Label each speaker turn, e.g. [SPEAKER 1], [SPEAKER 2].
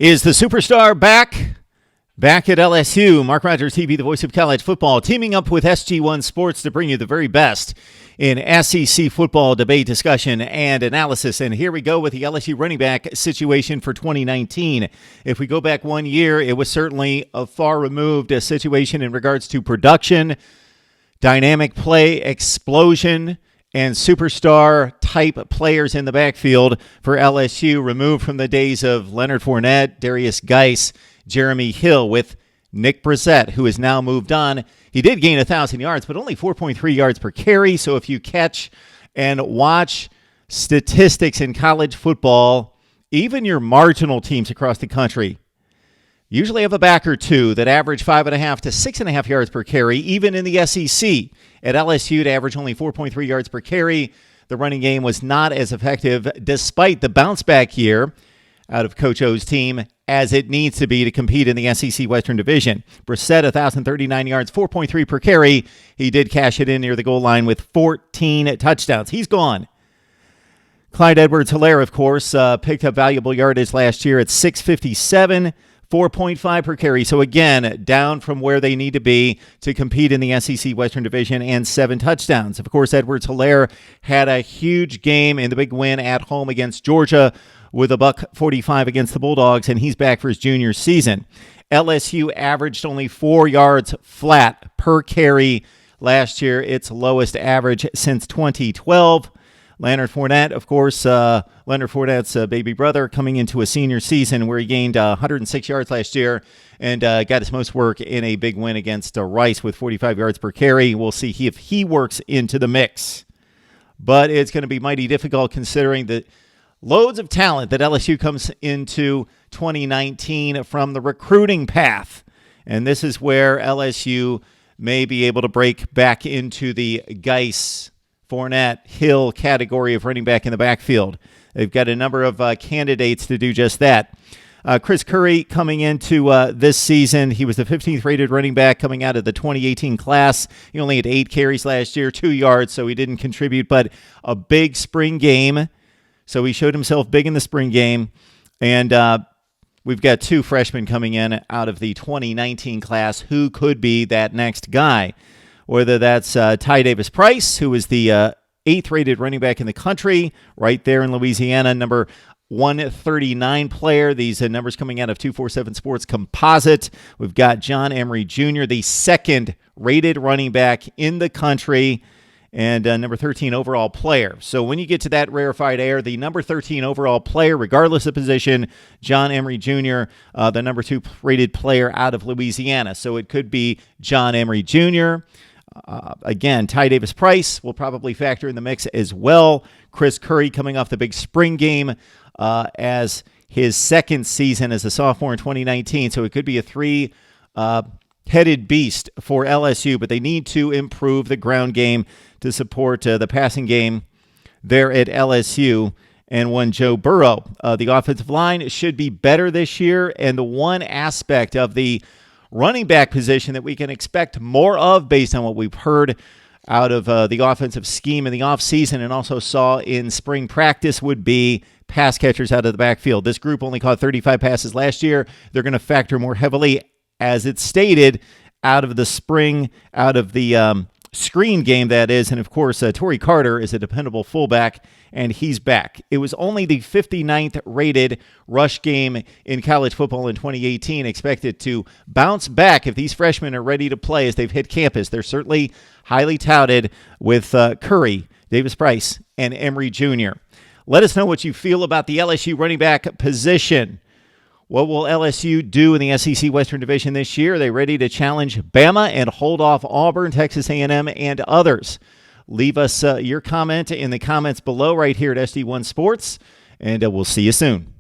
[SPEAKER 1] Is the superstar back? Back at LSU, Mark Rogers TV, the voice of college football, teaming up with SG1 Sports to bring you the very best in SEC football debate, discussion, and analysis. And here we go with the LSU running back situation for 2019. If we go back 1 year, it was certainly a far removed situation in regards to production, dynamic play, explosion, and superstar-type players in the backfield for LSU, removed from the days of Leonard Fournette, Darius Geis, Jeremy Hill, with Nick Brissett, who has now moved on. He did gain 1,000 yards, but only 4.3 yards per carry. So if you catch and watch statistics in college football, even your marginal teams across the country usually have a back or two that average 5.5 to 6.5 yards per carry, even in the SEC. At LSU, to average only 4.3 yards per carry, the running game was not as effective, despite the bounce-back year out of Coach O's team, as it needs to be to compete in the SEC Western Division. Brissett, 1,039 yards, 4.3 per carry. He did cash it in near the goal line with 14 touchdowns. He's gone. Clyde Edwards-Helaire, of course, picked up valuable yardage last year at 657, 4.5 per carry. So again, down from where they need to be to compete in the SEC Western Division, and 7 touchdowns. Of course, Edwards-Helaire had a huge game in the big win at home against Georgia with a $145 against the Bulldogs, and he's back for his junior season. LSU averaged only 4 yards flat per carry last year, its lowest average since 2012. Leonard Fournette, of course, Leonard Fournette's baby brother, coming into a senior season where he gained 106 yards last year and got his most work in a big win against Rice with 45 yards per carry. We'll see if he works into the mix. But it's going to be mighty difficult considering the loads of talent that LSU comes into 2019 from the recruiting path. And this is where LSU may be able to break back into the Geis, Fournette, Hill category of running back in the backfield. They've got a number of candidates to do just that. Chris Curry coming into this season. He was the 15th rated running back coming out of the 2018 class. He only had 8 carries last year, 2 yards, so he didn't contribute, but a big spring game. So he showed himself big in the spring game. And we've got 2 freshmen coming in out of the 2019 class who could be that next guy. Whether that's Ty Davis-Price, who is the 8th rated running back in the country, right there in Louisiana, number 139 player. These numbers coming out of 247 Sports Composite. We've got John Emery Jr., the 2nd rated running back in the country, and number 13 overall player. So when you get to that rarefied air, the number 13 overall player, regardless of position, John Emery Jr., the number 2 rated player out of Louisiana. So it could be John Emery Jr., again, Ty Davis-Price will probably factor in the mix as well. Chris Curry coming off the big spring game as his 2nd season as a sophomore in 2019. So it could be a 3-headed beast for LSU, but they need to improve the ground game to support the passing game there at LSU. And when Joe Burrow, the offensive line should be better this year. And the one aspect of the running back position that we can expect more of based on what we've heard out of the offensive scheme in the offseason and also saw in spring practice would be pass catchers out of the backfield. This group only caught 35 passes last year. They're going to factor more heavily, as it's stated, out of the spring, out of the screen game, that is. And, of course, Torrey Carter is a dependable fullback, and he's back. It was only the 59th rated rush game in college football in 2018. Expected to bounce back if these freshmen are ready to play as they've hit campus. They're certainly highly touted with Curry, Davis-Price, and Emery Jr. Let us know what you feel about the LSU running back position. What will LSU do in the SEC Western Division this year? Are they ready to challenge Bama and hold off Auburn, Texas A&M, and others? Leave us your comment in the comments below right here at SD1 Sports, and we'll see you soon.